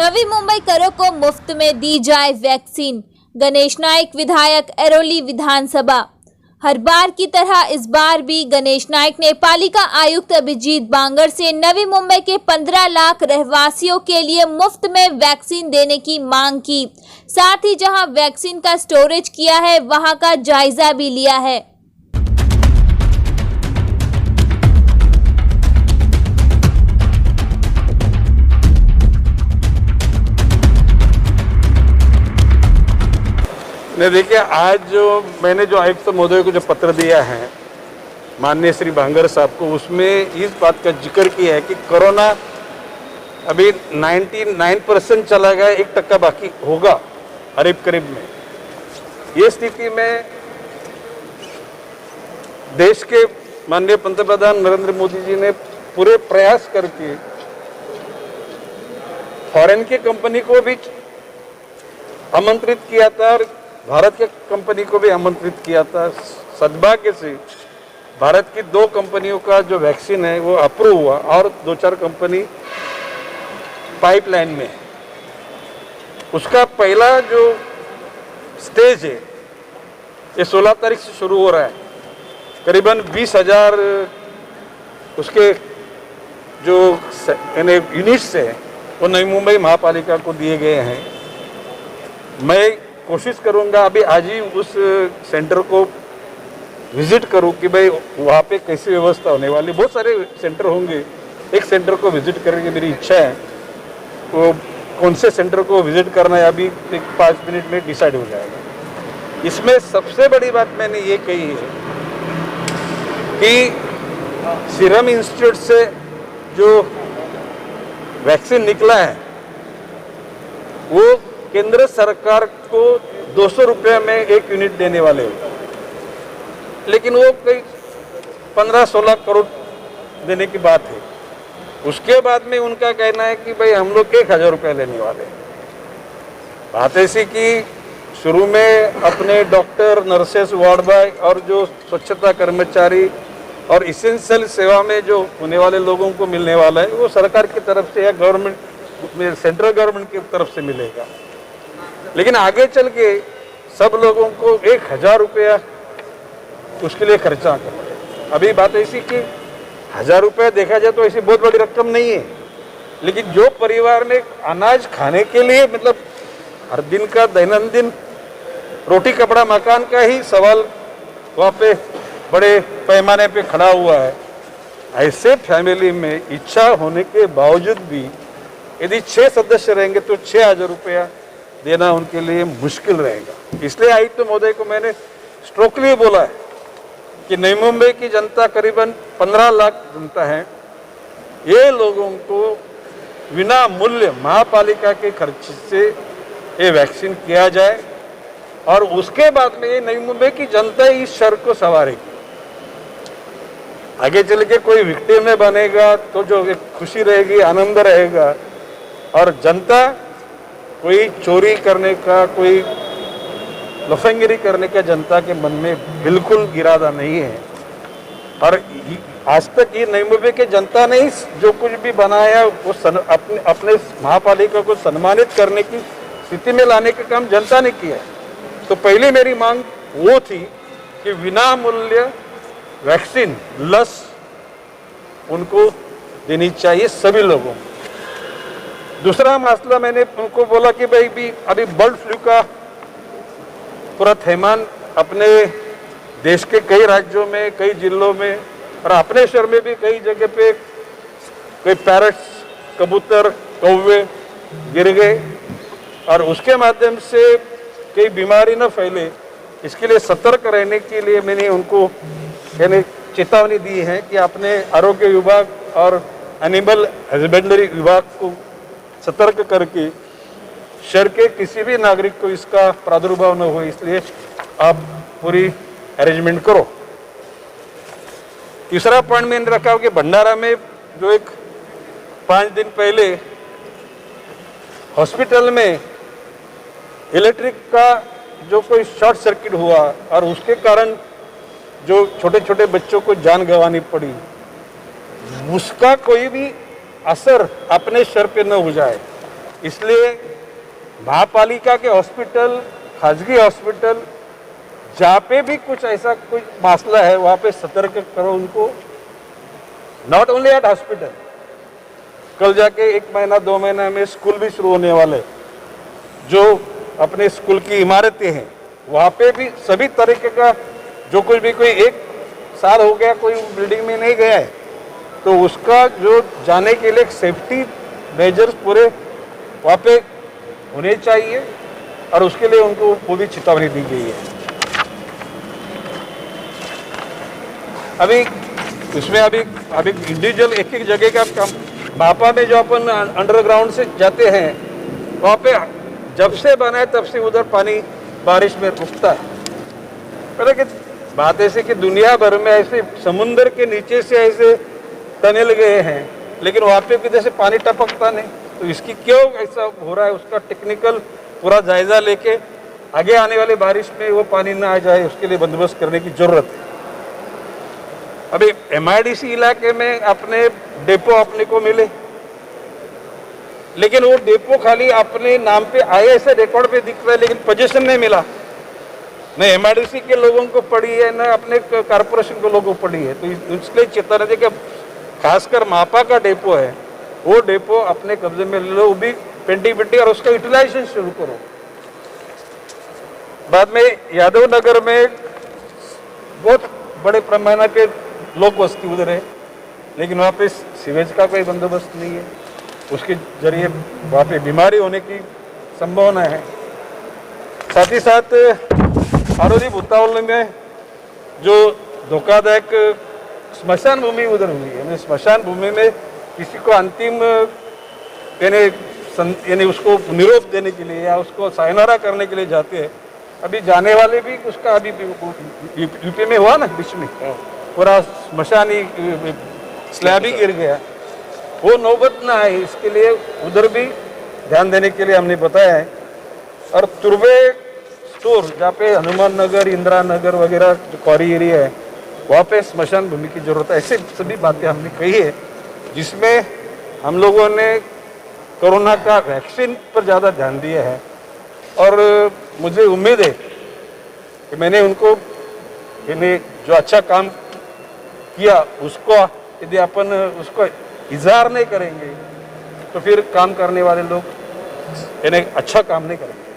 नवी मुंबईकरों को मुफ्त में दी जाए वैक्सीन। गणेश नाइक विधायक एरोली विधानसभा। हर बार की तरह इस बार भी गणेश नाइक ने पालिका आयुक्त अभिजीत बांगर से नवी मुंबई के 15 लाख रहवासियों के लिए मुफ्त में वैक्सीन देने की मांग की। साथ ही जहां वैक्सीन का स्टोरेज किया है वहां का जायजा भी लिया है। नहीं, देखिए, आज मैंने जो आयुक्त महोदय को जो पत्र दिया है माननीय श्री बांगर साहब को, उसमें इस बात का जिक्र किया है कि कोरोना अभी 99% चला गया, 1% बाकी होगा करीब में। ये स्थिति में देश के माननीय पंतप्रधान नरेंद्र मोदी जी ने पूरे प्रयास करके फॉरेन की कंपनी को भी आमंत्रित किया था और भारत के कंपनी को भी आमंत्रित किया था। सद्भाग्य से भारत की 2 कंपनियों का जो वैक्सीन है वो अप्रूव हुआ और 2-4 कंपनी पाइपलाइन में है। उसका पहला जो स्टेज है ये 16 तारीख से शुरू हो रहा है। करीबन 20,000 उसके जो यूनिट्स है वो नई मुंबई महापालिका को दिए गए हैं। मैं कोशिश करूंगा अभी आज ही उस सेंटर को विजिट करूं कि भाई वहाँ पे कैसी व्यवस्था होने वाली। बहुत सारे सेंटर होंगे, एक सेंटर को विजिट करने की मेरी इच्छा है। तो कौन से सेंटर को विजिट करना है अभी 5 मिनट में डिसाइड हो जाएगा। इसमें सबसे बड़ी बात मैंने ये कही है कि सीरम इंस्टीट्यूट से जो वैक्सीन निकला है वो केंद्र सरकार को 200 रुपये में 1 यूनिट देने वाले हो, लेकिन वो कई 15-16 करोड़ देने की बात है। उसके बाद में उनका कहना है कि भाई हम लोग 1,000 रुपये लेने वाले हैं। बात ऐसी कि शुरू में अपने डॉक्टर, नर्सेस, वार्ड बॉय और जो स्वच्छता कर्मचारी और इसेंशियल सेवा में जो होने वाले लोगों को मिलने वाला है वो सरकार की तरफ से या गवर्नमेंट, सेंट्रल गवर्नमेंट की तरफ से मिलेगा। लेकिन आगे चल के सब लोगों को 1,000 रुपया उसके लिए खर्चा करना। अभी बात ऐसी कि 1,000 रुपया देखा जाए तो ऐसी बहुत बड़ी रकम नहीं है, लेकिन जो परिवार में अनाज खाने के लिए मतलब हर दिन का दैनंदिन रोटी कपड़ा मकान का ही सवाल वहाँ पे बड़े पैमाने पे खड़ा हुआ है, ऐसे फैमिली में इच्छा होने के बावजूद भी यदि 6 सदस्य रहेंगे तो 6,000 रुपया देना उनके लिए मुश्किल रहेगा। इसलिए आयुक्त महोदय को मैंने स्ट्रोकली बोला है कि नई मुंबई की जनता करीबन 15 लाख जनता है, ये लोगों को बिना मूल्य महापालिका के खर्च से ये वैक्सीन किया जाए और उसके बाद में ये नई मुंबई की जनता इस शर्त को सवारेगी। आगे चल के कोई विक्टिम में बनेगा तो जो एक खुशी रहेगी, आनंद रहेगा, और जनता कोई चोरी करने का, कोई लफंगिरी करने का जनता के मन में बिल्कुल इरादा नहीं है। और आज तक ये नई मुंबई की जनता ने जो कुछ भी बनाया वो अपने महापालिका को सम्मानित करने की स्थिति में लाने का काम जनता ने किया। तो पहले मेरी मांग वो थी कि बिना मूल्य वैक्सीन लस उनको देनी चाहिए सभी लोगों को। दूसरा मसला मैंने उनको बोला कि भाई भी अभी बर्ड फ्लू का पूरा थैमान अपने देश के कई राज्यों में, कई जिलों में और अपने शहर में भी कई जगह पे कई पैरट्स, कबूतर, कौवे गिर गए और उसके माध्यम से कई बीमारी न फैले, इसके लिए सतर्क रहने के लिए मैंने उनको चेतावनी दी है कि अपने आरोग्य विभाग और एनिमल हस्बेंड्री विभाग को सतर्क करके शहर के किसी भी नागरिक को इसका प्रादुर्भाव न हो, इसलिए आप पूरी अरेंजमेंट करो। तीसरा पॉइंट मैंने रखा कि भंडारा में जो एक 5 दिन पहले हॉस्पिटल में इलेक्ट्रिक का जो कोई शॉर्ट सर्किट हुआ और उसके कारण जो छोटे छोटे बच्चों को जान गंवानी पड़ी, उसका कोई भी असर अपने शहर पे न हो जाए, इसलिए महापालिका के हॉस्पिटल, खाजगी हॉस्पिटल, जहाँ पे भी कुछ ऐसा कोई मसला है वहाँ पे सतर्क करो उनको। नॉट ओनली एट हॉस्पिटल, कल जाके 1 महीना 2 महीना में स्कूल भी शुरू होने वाले, जो अपने स्कूल की इमारतें हैं वहाँ पे भी सभी तरीके का, जो कुछ भी कोई 1 साल हो गया कोई बिल्डिंग में नहीं गया है तो उसका जो जाने के लिए सेफ्टी मेजर्स पूरे वहाँ पे होने चाहिए और उसके लिए उनको पूरी चेतावनी दी गई है। अभी इसमें अभी इंडिविजुअल एक जगह का काम, भापा में जो अपन अंडरग्राउंड से जाते हैं वहाँ पे जब से बना है तब से उधर पानी बारिश में रुकता है। पहले कि बात ऐसी कि दुनिया भर में ऐसे समुद्र के नीचे से ऐसे टनल गए हैं लेकिन वहाँ पे किधर से पानी टपकता नहीं, तो इसकी क्यों ऐसा हो रहा है उसका टेक्निकल पूरा जायजा लेके आगे आने वाली बारिश में वो पानी ना आ जाए उसके लिए बंदोबस्त करने की जरूरत है। अभी MIDC इलाके में अपने डेपो अपने को मिले, लेकिन वो डेपो खाली अपने नाम पे आए ऐसे रिकॉर्ड पे दिख रहा है लेकिन पोजीशन नहीं मिला, न MIDC के लोगों को पड़ी है न अपने कारपोरेशन के लोगों को पड़ी है। तो इसलिए चेतावनी दी कि खासकर मापा का डेपो है वो डेपो अपने कब्जे में ले लो, वो भी पेंटी और उसका यूटिलाइजेशन शुरू करो। बाद में यादव नगर में बहुत बड़े पैमाने पे लोग बस्ती उधर है लेकिन वहाँ पे सीवेज का कोई बंदोबस्त नहीं है, उसके जरिए वहाँ पे बीमारी होने की संभावना है। साथ ही साथ आरोदी भूतावल में जो धोखादायक स्मशान भूमि उधर हुई है, स्मशान भूमि में किसी को अंतिम यानी उसको निरोध देने के लिए या उसको सायनारा करने के लिए जाते हैं। अभी जाने वाले भी उसका अभी यूपी में हुआ ना, बीच में पूरा स्मशान ही स्लैब ही गिर गया, वो नौबत ना आए इसके लिए उधर भी ध्यान देने के लिए हमने बताया है। और तुर्बे स्टोर जहाँ पे हनुमान नगर, इंदिरा नगर वगैरह जो क्वारी एरिया है वहाँ पे स्मशान भूमि की जरूरत है। ऐसे सभी बातें हमने कही है जिसमें हम लोगों ने कोरोना का वैक्सीन पर ज़्यादा ध्यान दिया है और मुझे उम्मीद है कि मैंने उनको जो अच्छा काम किया उसको यदि अपन उसको इजहार नहीं करेंगे तो फिर काम करने वाले लोग यानी अच्छा काम नहीं करेंगे।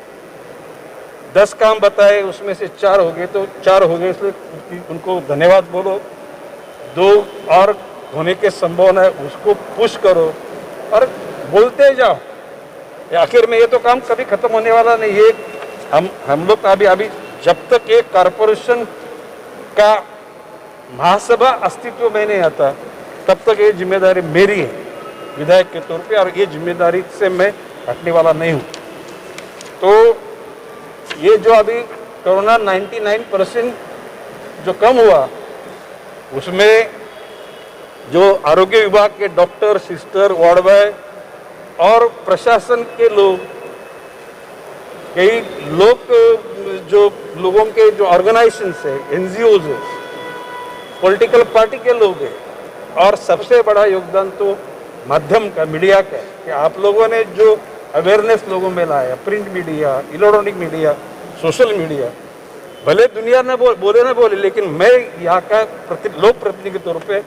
10 काम बताए उसमें से 4 हो गए तो 4 हो गए, इसलिए उनको धन्यवाद बोलो। 2 और होने के संभावना है उसको पुश करो और बोलते जाओ। आखिर में ये तो काम कभी खत्म होने वाला नहीं है। हम लोग अभी जब तक ये कारपोरेशन का महासभा अस्तित्व में नहीं आता तब तक ये जिम्मेदारी मेरी है विधायक के तौर पे और ये जिम्मेदारी से मैं हटने वाला नहीं हूँ। तो ये जो अभी कोरोना 99% जो कम हुआ उसमें जो आरोग्य विभाग के डॉक्टर, सिस्टर, वार्ड बॉय और प्रशासन के लोग, कई लोग जो लोगों के जो ऑर्गेनाइजेशंस है, NGOs है, पॉलिटिकल पार्टी के लोग हैं और सबसे बड़ा योगदान तो माध्यम का, मीडिया का है कि आप लोगों ने जो अवेयरनेस लोगों में लाया, print media, electronic media, social media, भले दुनिया ने बोले लेकिन मैं यहाँ का लोक प्रतिनिधि के तौर पे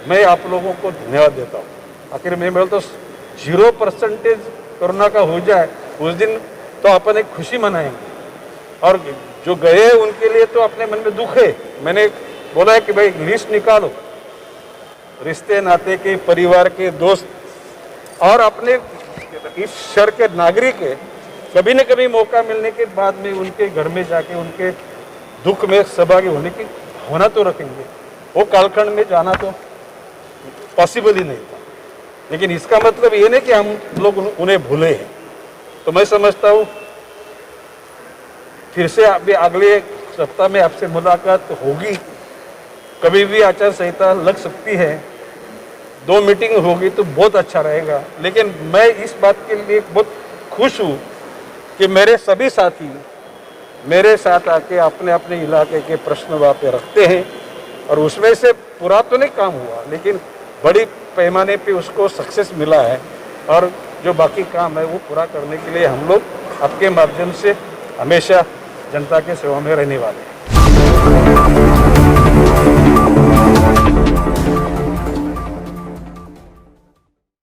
मैं आप लोगों को धन्यवाद देता हूँ। आखिर में बोलता 0% कोरोना का हो जाए उस दिन तो अपन एक खुशी मनाएंगे और जो गए उनके लिए तो अपने मन में दुख है। मैंने बोला है कि भाई लिस्ट निकालो, रिश्ते नाते के, परिवार के, दोस्त और अपने इस शहर के नागरिक है, कभी न कभी मौका मिलने के बाद में उनके घर में जाके उनके दुख में सहभागी होना तो रखेंगे। वो कालखंड में जाना तो पॉसिबल ही नहीं था, लेकिन इसका मतलब ये नहीं कि हम लोग उन्हें भूले हैं। तो मैं समझता हूँ फिर से अभी अगले सप्ताह में आपसे मुलाकात होगी, कभी भी आचार संहिता लग सकती है, 2 मीटिंग होगी तो बहुत अच्छा रहेगा। लेकिन मैं इस बात के लिए बहुत खुश हूँ कि मेरे सभी साथी मेरे साथ आके अपने अपने इलाके के प्रश्न वहाँ पे रखते हैं और उसमें से पूरा तो नहीं काम हुआ लेकिन बड़ी पैमाने पे उसको सक्सेस मिला है और जो बाकी काम है वो पूरा करने के लिए हम लोग आपके माध्यम से हमेशा जनता के सेवा में रहने वाले हैं।